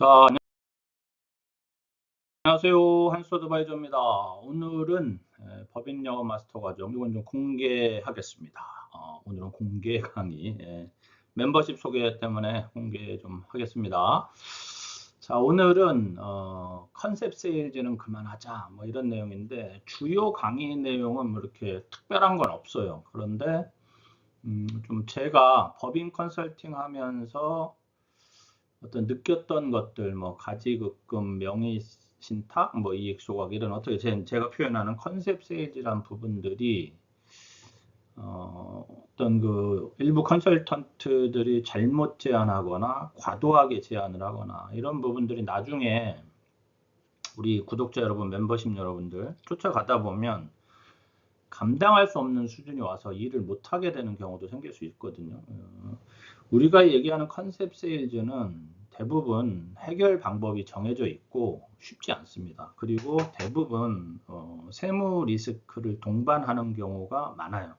자, 안녕하세요. 한수 어드바이저입니다. 오늘은 법인 영어 마스터 과정, 이건 좀 공개하겠습니다. 오늘은 공개 강의, 멤버십 소개 때문에 공개 좀 하겠습니다. 자, 오늘은 컨셉 세일즈는 그만하자, 뭐 이런 내용인데, 주요 강의 내용은 뭐 이렇게 특별한 건 없어요. 그런데 좀 제가 법인 컨설팅 하면서 어떤 느꼈던 것들, 뭐 가지급금, 명의신탁, 뭐 이익소각 이런 어떻게 제가 표현하는 컨셉 세일즈란 부분들이 어떤 그 일부 컨설턴트들이 잘못 제안하거나 과도하게 제안을 하거나 이런 부분들이 나중에 우리 구독자 여러분, 멤버십 여러분들 쫓아가다 보면 감당할 수 없는 수준이 와서 일을 못하게 되는 경우도 생길 수 있거든요. 우리가 얘기하는 컨셉 세일즈는 대부분 해결 방법이 정해져 있고 쉽지 않습니다. 그리고 대부분 세무 리스크를 동반하는 경우가 많아요.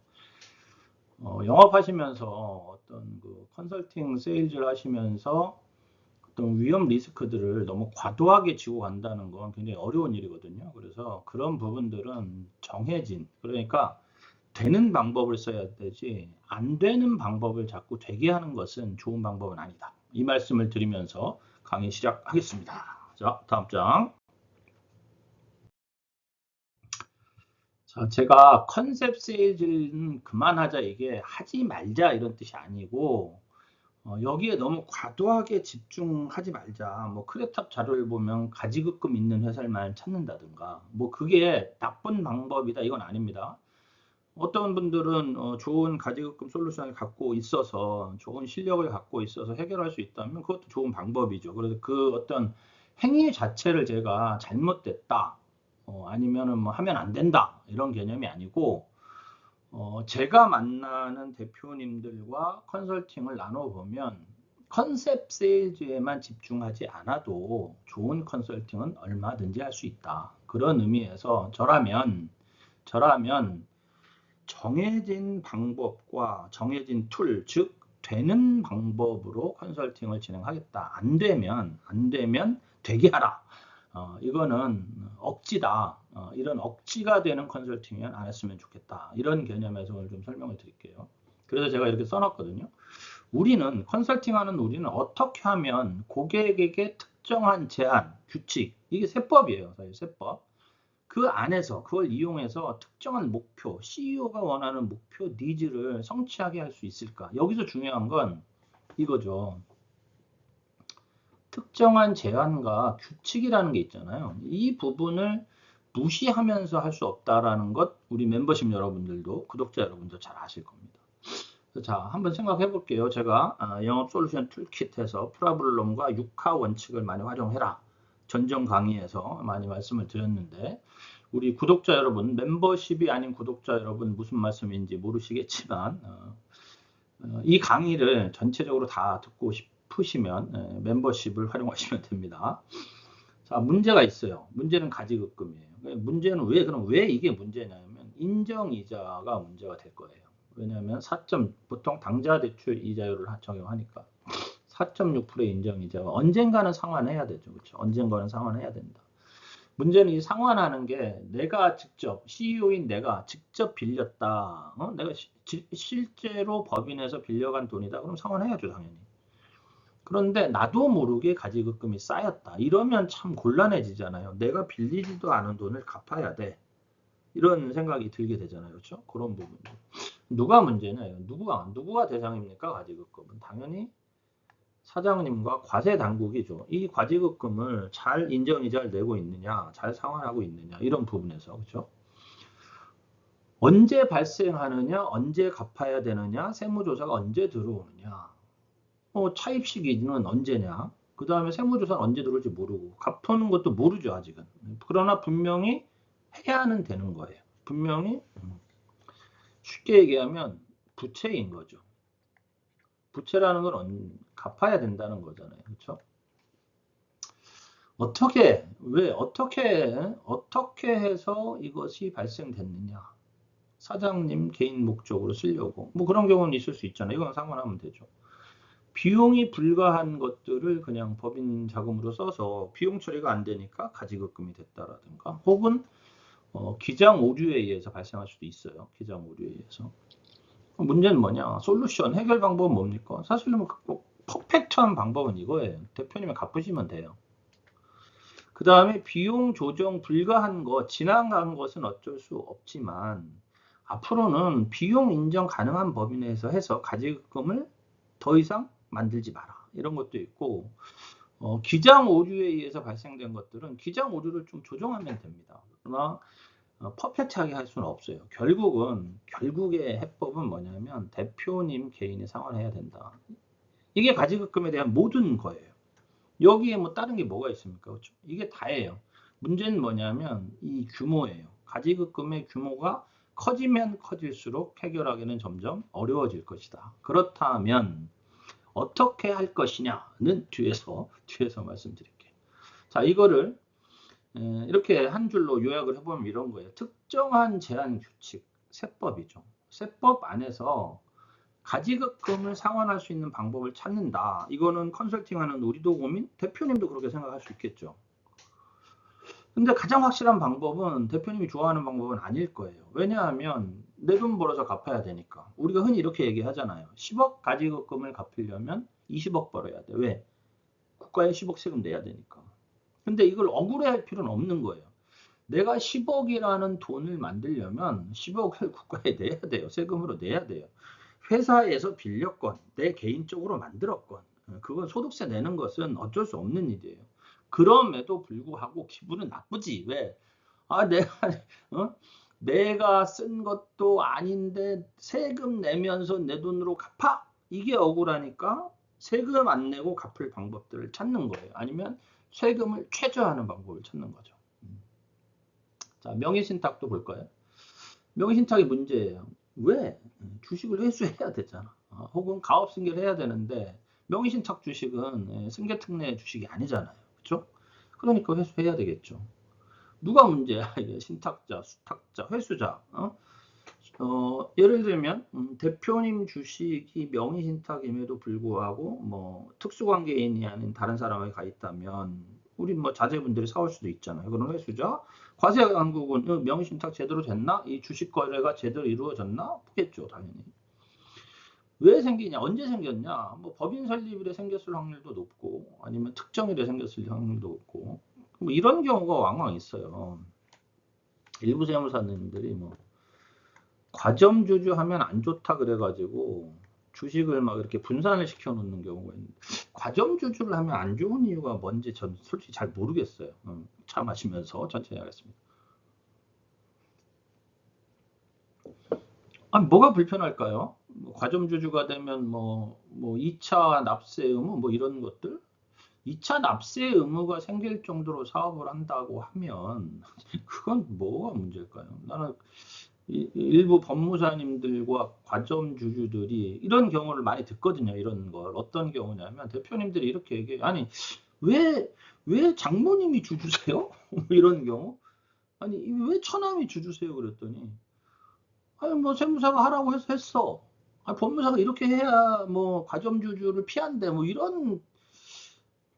영업하시면서 어떤 그 컨설팅 세일즈를 하시면서 어떤 위험 리스크들을 너무 과도하게 지고 간다는 건 굉장히 어려운 일이거든요. 그래서 그런 부분들은 정해진, 그러니까 되는 방법을 써야 되지 안 되는 방법을 자꾸 되게 하는 것은 좋은 방법은 아니다. 이 말씀을 드리면서 강의 시작하겠습니다. 자, 다음 장. 자, 제가 컨셉 세일즈는 그만하자, 이게 하지 말자 이런 뜻이 아니고 여기에 너무 과도하게 집중하지 말자. 뭐 크레탑 자료를 보면 가지급금 있는 회사만 찾는다든가 뭐 그게 나쁜 방법이다 이건 아닙니다. 어떤 분들은 좋은 가지급금 솔루션을 갖고 있어서 좋은 실력을 갖고 있어서 해결할 수 있다면 그것도 좋은 방법이죠. 그래서 그 어떤 행위 자체를 제가 잘못됐다 아니면은 뭐 하면 안 된다 이런 개념이 아니고 제가 만나는 대표님들과 컨설팅을 나눠보면 컨셉 세일즈에만 집중하지 않아도 좋은 컨설팅은 얼마든지 할 수 있다. 그런 의미에서 저라면 정해진 방법과 정해진 툴, 즉 되는 방법으로 컨설팅을 진행하겠다. 안 되면 되게 하라. 이거는 억지다. 이런 억지가 되는 컨설팅은 안 했으면 좋겠다. 이런 개념에서 오늘 좀 설명을 드릴게요. 그래서 제가 이렇게 써놨거든요. 우리는 어떻게 하면 고객에게 특정한 제한, 규칙, 이게 세법이에요. 사실 세법. 그 안에서 그걸 이용해서 특정한 목표, CEO가 원하는 목표, 니즈를 성취하게 할 수 있을까? 여기서 중요한 건 이거죠. 특정한 제한과 규칙이라는 게 있잖아요. 이 부분을 무시하면서 할 수 없다라는 것 우리 멤버십 여러분들도 구독자 여러분도 잘 아실 겁니다. 자, 한번 생각해 볼게요. 제가 영업 솔루션 툴킷에서 프라블럼과 6하 원칙을 많이 활용해라. 전전 강의에서 많이 말씀을 드렸는데 우리 구독자 여러분, 멤버십이 아닌 구독자 여러분 무슨 말씀인지 모르시겠지만 이 강의를 전체적으로 다 듣고 싶으시면 멤버십을 활용하시면 됩니다. 자, 문제가 있어요. 문제는 가지급금이에요. 문제는 왜 이게 문제냐면 인정이자가 문제가 될 거예요. 왜냐하면 보통 당좌 대출 이자율을 적용하니까 4.6%의 인정이자가 언젠가는 상환해야 되죠. 그렇죠? 언젠가는 상환해야 된다. 문제는 이 상환하는 게 내가 직접, CEO인 내가 직접 빌렸다. 내가 실제로 법인에서 빌려간 돈이다. 그럼 상환해야죠, 당연히. 그런데 나도 모르게 가지급금이 쌓였다. 이러면 참 곤란해지잖아요. 내가 빌리지도 않은 돈을 갚아야 돼. 이런 생각이 들게 되잖아요. 그렇죠? 그런 부분. 누가 문제냐요? 누구가 대상입니까? 가지급금은. 당연히 사장님과 과세 당국이죠. 이 과지급금을 잘 인정이자를 내고 있느냐, 잘 상환하고 있느냐, 이런 부분에서, 그렇죠? 언제 발생하느냐, 언제 갚아야 되느냐, 세무조사가 언제 들어오느냐, 차입 시기는 언제냐, 그 다음에 세무조사는 언제 들어올지 모르고, 갚는 것도 모르죠, 아직은. 그러나 분명히 해야는 되는 거예요. 분명히, 쉽게 얘기하면 부채인 거죠. 부채라는 건 갚아야 된다는 거잖아요. 그렇죠? 어떻게 해서 이것이 발생됐느냐? 사장님 개인 목적으로 쓰려고. 뭐 그런 경우는 있을 수 있잖아요. 이건 상관하면 되죠. 비용이 불가한 것들을 그냥 법인 자금으로 써서 비용 처리가 안 되니까 가지급금이 됐다라든가, 혹은 기장 오류에 의해서 발생할 수도 있어요. 기장 오류에 의해서. 문제는 뭐냐? 솔루션, 해결 방법은 뭡니까? 사실은 뭐 퍼펙트한 방법은 이거예요. 대표님이 갚으시면 돼요. 그 다음에 비용 조정 불가한 거, 지나간 것은 어쩔 수 없지만 앞으로는 비용 인정 가능한 범위 내에서 해서 가지급금을 더 이상 만들지 마라. 이런 것도 있고, 기장 오류에 의해서 발생된 것들은 기장 오류를 좀 조정하면 됩니다. 그러나 퍼펙트하게 할 수는 없어요. 결국의 해법은 뭐냐면 대표님 개인이 상환해야 된다. 이게 가지급금에 대한 모든 거예요. 여기에 뭐 다른 게 뭐가 있습니까? 그렇죠? 이게 다예요. 문제는 뭐냐면 이 규모예요. 가지급금의 규모가 커지면 커질수록 해결하기는 점점 어려워질 것이다. 그렇다면 어떻게 할 것이냐는 뒤에서 말씀드릴게요. 자, 이거를 이렇게 한 줄로 요약을 해보면 이런 거예요. 특정한 제한 규칙, 세법이죠. 세법 안에서 가지급금을 상환할 수 있는 방법을 찾는다. 이거는 컨설팅하는 우리도 고민, 대표님도 그렇게 생각할 수 있겠죠. 근데 가장 확실한 방법은 대표님이 좋아하는 방법은 아닐 거예요. 왜냐하면 내 돈 벌어서 갚아야 되니까. 우리가 흔히 이렇게 얘기하잖아요. 10억 가지급금을 갚으려면 20억 벌어야 돼. 왜? 국가에 10억 세금 내야 되니까. 근데 이걸 억울해할 필요는 없는 거예요. 내가 10억이라는 돈을 만들려면 10억을 국가에 내야 돼요. 세금으로 내야 돼요. 회사에서 빌렸건 내 개인적으로 만들었건 그건 소득세 내는 것은 어쩔 수 없는 일이에요. 그럼에도 불구하고 기분은 나쁘지. 왜? 내가 쓴 것도 아닌데 세금 내면서 내 돈으로 갚아? 이게 억울하니까 세금 안 내고 갚을 방법들을 찾는 거예요. 아니면 세금을 최저화하는 방법을 찾는 거죠. 자, 명의신탁도 볼까요? 명의신탁이 문제예요. 왜? 주식을 회수해야 되잖아. 혹은 가업승계를 해야 되는데 명의신탁 주식은 승계특례 주식이 아니잖아요. 그렇죠? 그러니까 회수해야 되겠죠. 누가 문제야? 이게 신탁자, 수탁자, 회수자. 예를 들면 대표님 주식이 명의신탁임에도 불구하고 뭐 특수관계인이 아닌 다른 사람에게 가 있다면 우리 뭐 자제분들이 사올 수도 있잖아요. 그럼 회수자, 과세강국은 명의신탁 제대로 됐나? 이 주식 거래가 제대로 이루어졌나? 보겠죠, 당연히. 왜 생기냐? 언제 생겼냐? 뭐 법인 설립일에 생겼을 확률도 높고 아니면 특정일에 생겼을 확률도 높고 뭐 이런 경우가 왕왕 있어요. 일부 세무사님들이 뭐 과점주주 하면 안 좋다 그래가지고 주식을 막 이렇게 분산을 시켜 놓는 경우가 있는데 과점주주를 하면 안 좋은 이유가 뭔지 전 솔직히 잘 모르겠어요. 차 마시면서 천천히 하겠습니다. 아니, 뭐가 불편할까요? 과점주주가 되면 뭐 2차 납세 의무 뭐 이런 것들? 2차 납세 의무가 생길 정도로 사업을 한다고 하면 그건 뭐가 문제일까요? 나는 일부 법무사님들과 과점주주들이 이런 경우를 많이 듣거든요. 이런 걸. 어떤 경우냐면 대표님들이 이렇게 얘기해요. 아니, 왜 장모님이 주주세요? 이런 경우. 아니, 왜 처남이 주주세요? 그랬더니 아니, 뭐 세무사가 하라고 해서 했어. 아, 법무사가 이렇게 해야 뭐 과점주주를 피한대. 뭐 이런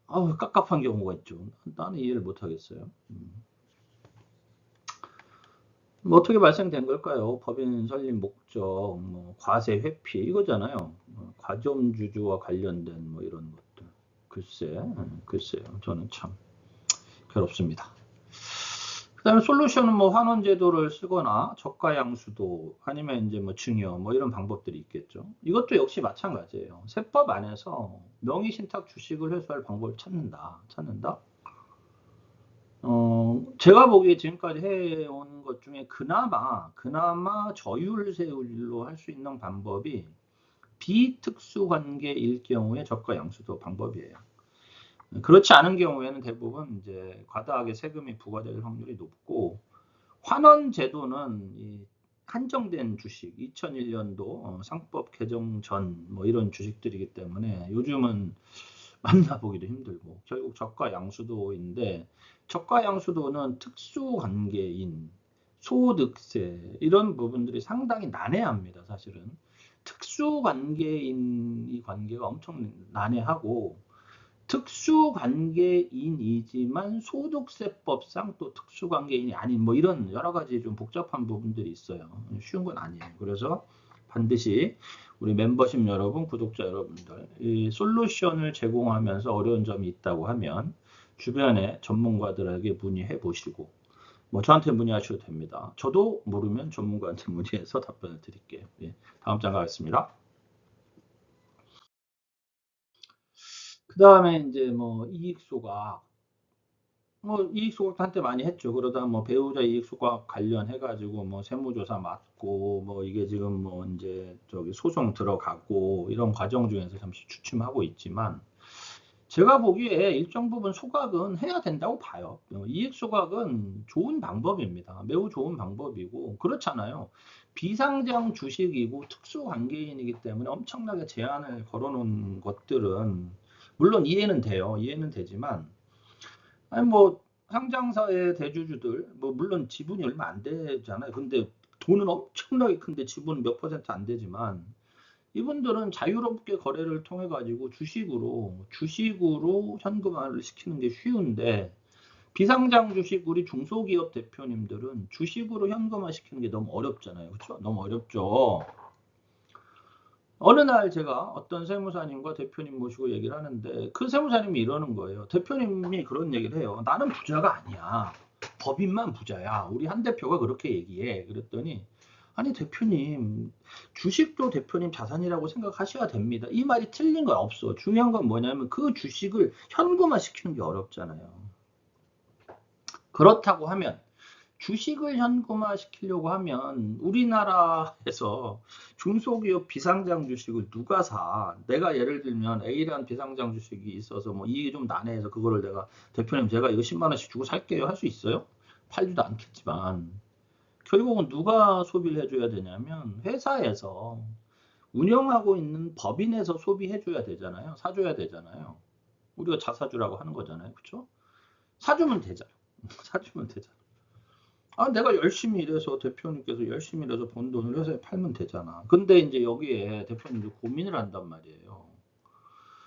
깝깝한 경우가 있죠. 나는 이해를 못 하겠어요. 뭐 어떻게 발생된 걸까요? 법인 설립 목적, 뭐 과세 회피 이거잖아요. 과점주주와 관련된 뭐 이런 것들. 글쎄요. 저는 참 괴롭습니다. 그다음에 솔루션은 뭐 환원 제도를 쓰거나 저가 양수도 아니면 이제 뭐 증여 뭐 이런 방법들이 있겠죠. 이것도 역시 마찬가지예요. 세법 안에서 명의 신탁 주식을 회수할 방법을 찾는다. 제가 보기에 지금까지 해온 것 중에 그나마 저율세율로 할 수 있는 방법이 비특수관계일 경우에 저가 양수도 방법이에요. 그렇지 않은 경우에는 대부분 이제 과다하게 세금이 부과될 확률이 높고 환원 제도는 한정된 주식, 2001년도 상법 개정 전 뭐 이런 주식들이기 때문에 요즘은 만나보기도 힘들고 결국 저가 양수도인데 저가 양수도는 특수관계인, 소득세 이런 부분들이 상당히 난해합니다. 사실은 특수관계인 이 관계가 엄청 난해하고 특수관계인이지만 소득세법상 또 특수관계인이 아닌 뭐 이런 여러 가지 좀 복잡한 부분들이 있어요. 쉬운 건 아니에요. 그래서 반드시 우리 멤버십 여러분, 구독자 여러분들 이 솔루션을 제공하면서 어려운 점이 있다고 하면 주변에 전문가들에게 문의해 보시고 뭐 저한테 문의하셔도 됩니다. 저도 모르면 전문가한테 문의해서 답변을 드릴게요. 예, 다음 장 가겠습니다. 그 다음에 이제 뭐 이익소각, 뭐 이익소각 한때 많이 했죠. 그러다 뭐 배우자 이익소각 관련해가지고 뭐 세무조사 맡고 뭐 이게 지금 뭐 이제 저기 소송 들어가고 이런 과정 중에서 잠시 주춤하고 있지만 제가 보기에 일정 부분 소각은 해야 된다고 봐요. 이익소각은 좋은 방법입니다. 매우 좋은 방법이고 그렇잖아요. 비상장 주식이고 특수관계인이기 때문에 엄청나게 제한을 걸어놓은 것들은 물론 이해는 돼요. 이해는 되지만 아니 뭐 상장사의 대주주들 뭐 물론 지분이 얼마 안 되잖아요. 근데 돈은 엄청나게 큰데 지분은 몇 퍼센트 안 되지만 이분들은 자유롭게 거래를 통해 가지고 주식으로 현금화를 시키는 게 쉬운데 비상장 주식 우리 중소기업 대표님들은 주식으로 현금화 시키는 게 너무 어렵잖아요. 그렇죠? 너무 어렵죠. 어느 날 제가 어떤 세무사님과 대표님 모시고 얘기를 하는데 그 세무사님이 이러는 거예요. 대표님이 그런 얘기를 해요. 나는 부자가 아니야. 법인만 부자야. 우리 한 대표가 그렇게 얘기해. 그랬더니 아니 대표님 주식도 대표님 자산이라고 생각하셔야 됩니다. 이 말이 틀린 건 없어. 중요한 건 뭐냐면 그 주식을 현금화 시키는 게 어렵잖아요. 그렇다고 하면 주식을 현금화 시키려고 하면 우리나라에서 중소기업 비상장 주식을 누가 사? 내가 예를 들면 A라는 비상장 주식이 있어서 뭐 이익이 좀 난해해서 그거를 내가 대표님 제가 이거 10만 원씩 주고 살게요 할 수 있어요? 팔지도 않겠지만 결국은 누가 소비를 해줘야 되냐면 회사에서 운영하고 있는 법인에서 소비해줘야 되잖아요. 사줘야 되잖아요. 우리가 자사주라고 하는 거잖아요. 그렇죠? 사주면 되잖아요. 사주면 되잖아요. 아, 내가 열심히 일해서 대표님께서 열심히 일해서 번 돈을 회사에 팔면 되잖아. 근데 이제 여기에 대표님도 고민을 한단 말이에요.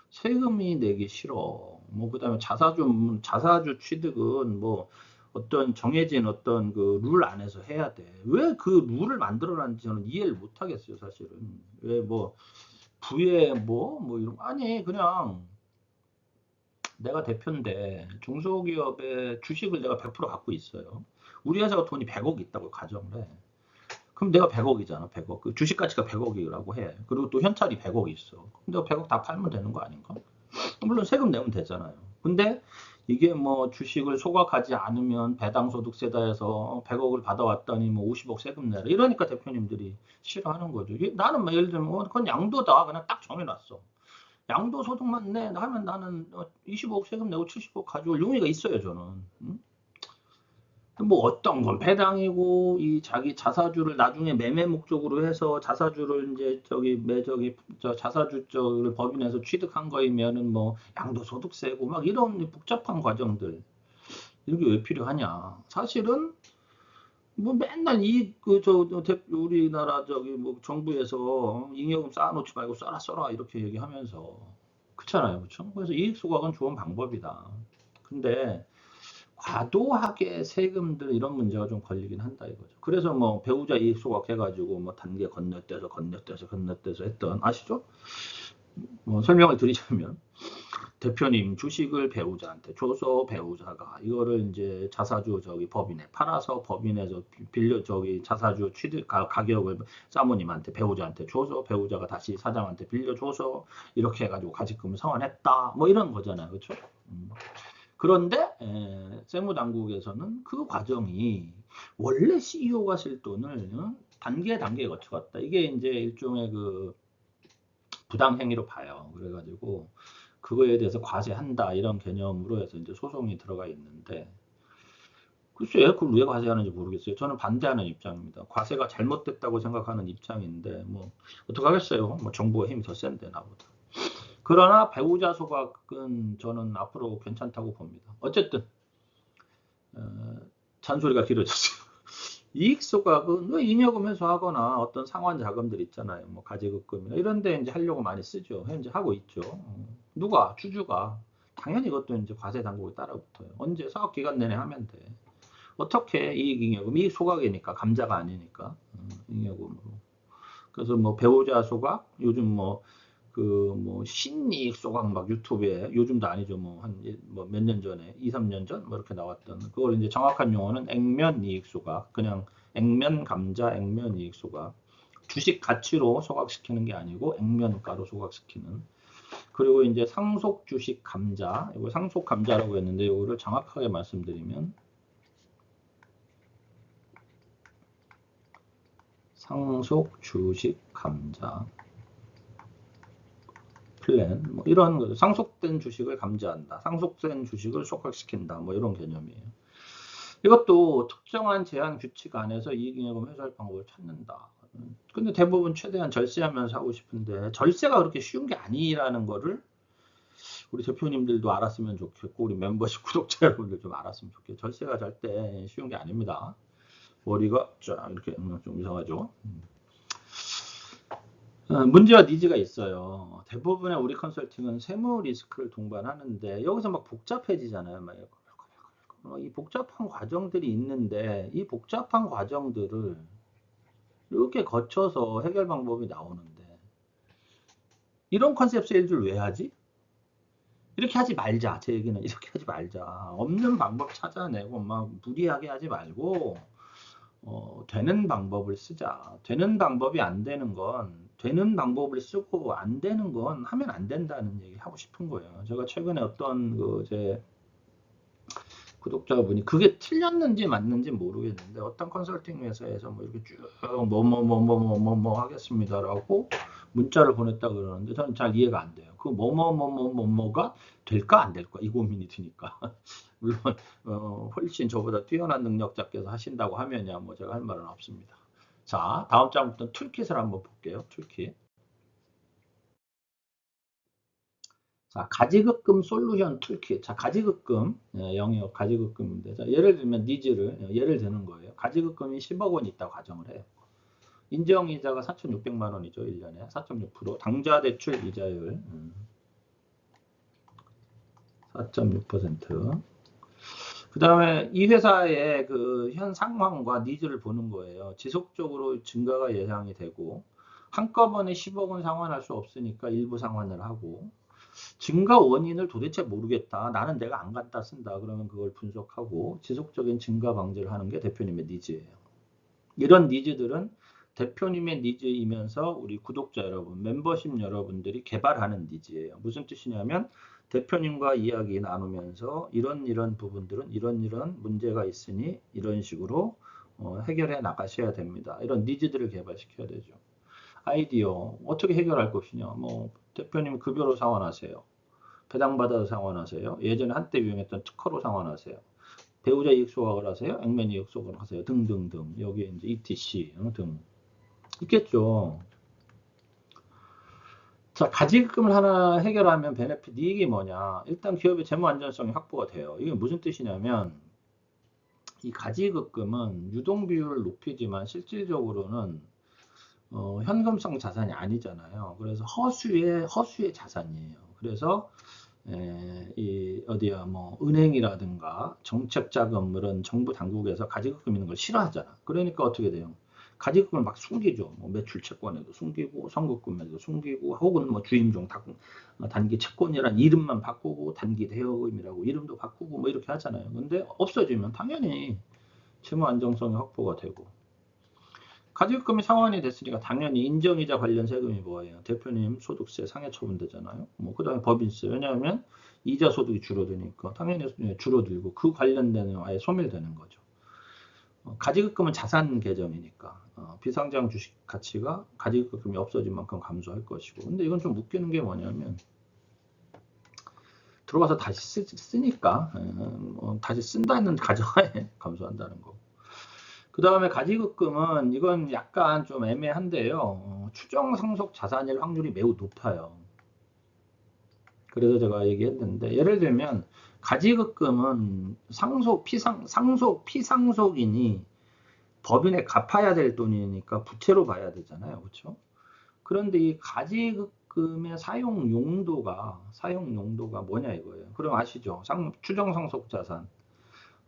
세금이 내기 싫어. 뭐 그다음에 자사주 취득은 뭐 어떤 정해진 어떤 그 룰 안에서 해야 돼. 왜 그 룰을 만들어놨는지 저는 이해를 못 하겠어요, 사실은. 왜 뭐 부에 뭐 이런 아니 그냥 내가 대표인데 중소기업의 주식을 내가 100% 갖고 있어요. 우리 회사가 돈이 100억 있다고 가정을 해. 그럼 내가 100억이잖아, 100억. 그 주식 가치가 100억이라고 해. 그리고 또 현찰이 100억 있어. 그럼 내가 100억 다 팔면 되는 거 아닌가? 물론 세금 내면 되잖아요. 근데 이게 뭐 주식을 소각하지 않으면 배당소득세다 해서 100억을 받아왔더니 뭐 50억 세금 내라. 이러니까 대표님들이 싫어하는 거죠. 나는 뭐 예를 들면 그건 양도다. 그냥 딱 정해놨어. 양도소득만 내 하면 나는 25억 세금 내고 70억 가져올 용의가 있어요, 저는. 응? 뭐 어떤 건 배당이고 이 자기 자사주를 나중에 매매 목적으로 해서 자사주를 이제 저 자사주 쪽을 법인에서 취득한 거이면은 뭐 양도소득세고 막 이런 복잡한 과정들 이게 왜 필요하냐? 사실은 뭐 맨날 우리나라 뭐 정부에서 잉여금 쌓아놓지 말고 써라 이렇게 얘기하면서 그렇잖아요, 그렇죠? 그래서 이익 소각은 좋은 방법이다. 근데 과도하게 세금들 이런 문제가 좀 걸리긴 한다 이거죠. 그래서 뭐 배우자 이익 소각해가지고 뭐 단계 건너뛰어서 했던 아시죠? 뭐 설명을 드리자면 대표님 주식을 배우자한테 줘서 배우자가 이거를 이제 자사주 법인에 팔아서 법인에서 빌려 자사주 취득 가격을 사모님한테 배우자한테 줘서 배우자가 다시 사장한테 빌려줘서 이렇게 해가지고 가지금을 상환했다 뭐 이런 거잖아요, 그렇죠? 그런데 세무당국에서는 그 과정이 원래 CEO가 쓸 돈을 단계에 거쳐갔다. 이게 이제 일종의 그 부당행위로 봐요. 그래가지고 그거에 대해서 과세한다 이런 개념으로 해서 이제 소송이 들어가 있는데 글쎄요, 그걸 왜 과세하는지 모르겠어요. 저는 반대하는 입장입니다. 과세가 잘못됐다고 생각하는 입장인데 뭐 어떡하겠어요. 뭐 정부가 힘이 더 센데 나보다. 그러나 배우자 소각은 저는 앞으로 괜찮다고 봅니다. 어쨌든 잔소리가 길어졌어요. 이익 소각은 뭐 잉여금 회수하거나 어떤 상환 자금들 있잖아요. 뭐 가지급금이나 이런 데 이제 하려고 많이 쓰죠. 현재 하고 있죠. 누가? 주주가. 당연히 이것도 이제 과세 당국이 따라붙어요. 언제? 사업 기간 내내 하면 돼. 어떻게 이익 잉여금? 이익 소각이니까 감자가 아니니까 잉여금으로. 그래서 뭐 배우자 소각, 요즘 뭐 그 뭐 신이익 소각 막 유튜브에 요즘도 아니죠. 뭐 한 뭐 몇 년 전에 2, 3년 전 뭐 이렇게 나왔던 그걸 이제 정확한 용어는 액면 이익 소각. 그냥 액면 감자 액면 이익 소각. 주식 가치로 소각시키는 게 아니고 액면가로 소각시키는. 그리고 이제 상속 주식 감자. 이거 상속 감자라고 했는데 이거를 정확하게 말씀드리면 상속 주식 감자. 플랜 뭐 이런 거죠. 상속된 주식을 감지한다. 상속된 주식을 소각시킨다. 뭐 이런 개념이에요. 이것도 특정한 제한 규칙 안에서 이익잉여금 회수할 방법을 찾는다. 근데 대부분 최대한 절세하면서 하고 싶은데 절세가 그렇게 쉬운 게 아니라는 거를 우리 대표님들도 알았으면 좋겠고 우리 멤버십 구독자 여러분들 좀 알았으면 좋겠고 절세가 절대 쉬운 게 아닙니다. 머리가 쫙 이렇게 좀 이상하죠. 문제와 니즈가 있어요. 대부분의 우리 컨설팅은 세무 리스크를 동반하는데 여기서 막 복잡해지잖아요. 막 이 복잡한 과정들이 있는데 이 복잡한 과정들을 이렇게 거쳐서 해결 방법이 나오는데 이런 컨셉 세일즈를 왜 하지? 이렇게 하지 말자. 제 얘기는 이렇게 하지 말자. 없는 방법 찾아내고 막 무리하게 하지 말고 되는 방법을 쓰자. 되는 방법이 안 되는 건 되는 방법을 쓰고 안 되는 건 하면 안 된다는 얘기 하고 싶은 거예요. 제가 최근에 어떤 제 구독자분이 그게 틀렸는지 맞는지 모르겠는데 어떤 컨설팅 회사에서 뭐 이렇게 쭉 뭐 하겠습니다라고 문자를 보냈다 그러는데 저는 잘 이해가 안 돼요. 그 뭐가 될까 안 될까 이 고민이 드니까 물론 훨씬 저보다 뛰어난 능력자께서 하신다고 하면야 뭐 제가 할 말은 없습니다. 자, 다음 장부터 툴킷을 한번 볼게요. 툴킷. 자, 가지급금 솔루션 툴킷. 자, 가지급금 영역 가지급금인데 자, 예를 들면 니즈를 예를 드는 거예요. 가지급금이 10억 원 있다고 가정을 해요. 인정이자가 4,600만 원이죠. 1년에 4.6%. 당좌 대출 이자율 4.6%. 그 다음에 이 회사의 그 현 상황과 니즈를 보는 거예요. 지속적으로 증가가 예상이 되고 한꺼번에 10억 원 상환할 수 없으니까 일부 상환을 하고 증가 원인을 도대체 모르겠다. 나는 내가 안 갖다 쓴다. 그러면 그걸 분석하고 지속적인 증가 방지를 하는 게 대표님의 니즈예요. 이런 니즈들은 대표님의 니즈이면서 우리 구독자 여러분, 멤버십 여러분들이 개발하는 니즈예요. 무슨 뜻이냐면 대표님과 이야기 나누면서 이런 부분들은 이런 문제가 있으니 이런 식으로 해결해 나가셔야 됩니다. 이런 니즈들을 개발시켜야 되죠. 아이디어 어떻게 해결할 것이냐. 뭐 대표님 급여로 상환하세요. 배당받아서 상환하세요. 예전에 한때 유행했던 특허로 상환하세요. 배우자 이익 소각을 하세요. 액면 이익 소각을 하세요. 등등등. 여기에 이제 ETC 등 있겠죠. 자, 가지급금을 하나 해결하면 베네핏 이익이 뭐냐? 일단 기업의 재무 안전성이 확보가 돼요. 이게 무슨 뜻이냐면 이 가지급금은 유동 비율을 높이지만 실질적으로는 현금성 자산이 아니잖아요. 그래서 허수의 자산이에요. 그래서 이 어디야 뭐 은행이라든가 정책자금 이런 정부 당국에서 가지급금 있는 걸 싫어하잖아. 그러니까 어떻게 돼요? 가지급금을 막 숨기죠. 뭐 매출 채권에도 숨기고 선급금에도 숨기고 혹은 뭐 주임종 단기 채권이란 이름만 바꾸고 단기 대여금이라고 이름도 바꾸고 뭐 이렇게 하잖아요. 근데 없어지면 당연히 채무 안정성이 확보가 되고 가지급금이 상환이 됐으니까 당연히 인정이자 관련 세금이 뭐예요? 대표님 소득세 상해 처분되잖아요. 뭐 그다음에 법인세. 왜냐하면 이자 소득이 줄어드니까 당연히 줄어들고 그 관련되는 아예 소멸되는 거죠. 가지급금은 자산 계정이니까 비상장 주식 가치가 가지급금이 없어진 만큼 감소할 것이고. 근데 이건 좀 웃기는 게 뭐냐면 들어와서 다시 쓰니까 다시 쓴다는 가정하에 감소한다는 거. 그 다음에 가지급금은 이건 약간 좀 애매한데요. 추정 상속 자산일 확률이 매우 높아요. 그래서 제가 얘기했는데 예를 들면 가지급금은 상속 피상속이니 법인에 갚아야 될 돈이니까 부채로 봐야 되잖아요. 그렇죠? 그런데 이 가지급금의 사용 용도가 뭐냐 이거예요. 그럼 아시죠? 추정 상속 자산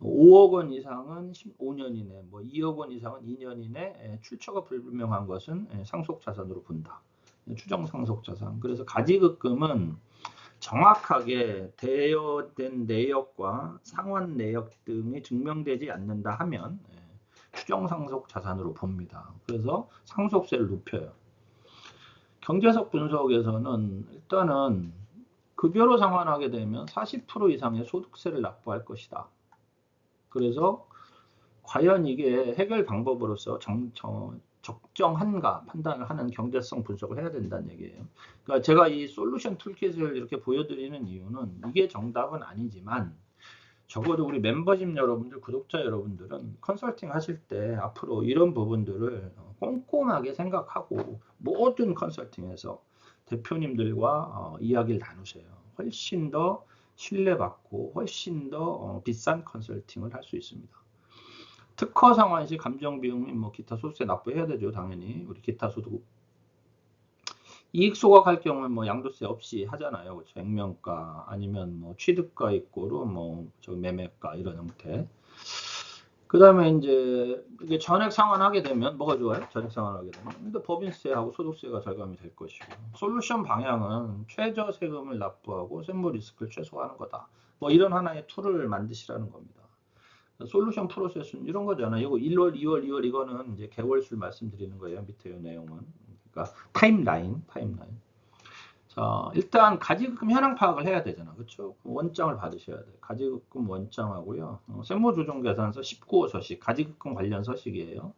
5억 원 이상은 15년 이내, 뭐 2억 원 이상은 2년 이내 출처가 불분명한 것은 상속 자산으로 본다. 추정 상속 자산. 그래서 가지급금은 정확하게 대여된 내역과 상환 내역 등이 증명되지 않는다 하면 추정 상속 자산으로 봅니다. 그래서 상속세를 높여요. 경제적 분석에서는 일단은 급여로 상환하게 되면 40% 이상의 소득세를 납부할 것이다. 그래서 과연 이게 해결 방법으로서 적정한가 판단을 하는 경제성 분석을 해야 된다는 얘기예요. 그러니까 제가 이 솔루션 툴킷을 이렇게 보여드리는 이유는 이게 정답은 아니지만 적어도 우리 멤버십 여러분들, 구독자 여러분들은 컨설팅 하실 때 앞으로 이런 부분들을 꼼꼼하게 생각하고 모든 컨설팅에서 대표님들과 이야기를 나누세요. 훨씬 더 신뢰받고 훨씬 더 비싼 컨설팅을 할 수 있습니다. 특허 상환 시 감정 비용 및 뭐 기타 소득세 납부해야 되죠. 당연히 우리 기타 소득 이익 소각할 경우는 뭐 양도세 없이 하잖아요. 그렇죠? 액면가 아니면 뭐 취득가 입고로 뭐 저 매매가 이런 형태. 그다음에 이제 이게 전액 상환하게 되면 뭐가 좋아요? 전액 상환하게 되면 근데 법인세하고 소득세가 절감이 될 것이고 솔루션 방향은 최저 세금을 납부하고 세무 리스크를 최소화하는 거다. 뭐 이런 하나의 툴을 만드시라는 겁니다. 솔루션 프로세스는 이런 거잖아요. 이거 1월, 2월, 2월 이거는 이제 개월수 말씀드리는 거예요. 밑에 이 내용은. 그러니까 타임라인. 자, 일단 가지급금 현황 파악을 해야 되잖아. 그렇죠? 원장을 받으셔야 돼. 가지급금 원장하고요. 세무조정계산서 19호 서식, 가지급금 관련 서식이에요.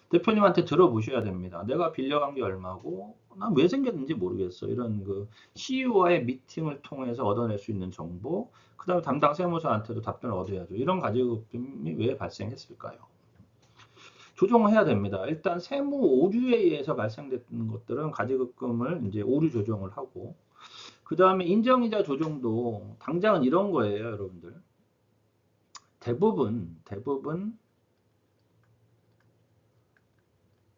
대표님한테 들어보셔야 됩니다. 내가 빌려간 게 얼마고, 난 왜 생겼는지 모르겠어. 이런 그 CEO와의 미팅을 통해서 얻어낼 수 있는 정보, 그 다음에 담당 세무사한테도 답변을 얻어야죠. 이런 가지급금이 왜 발생했을까요? 조정을 해야 됩니다. 일단 세무 오류에 의해서 발생됐던 것들은 가지급금을 이제 오류 조정을 하고, 그 다음에 인정이자 조정도 당장은 이런 거예요, 여러분들. 대부분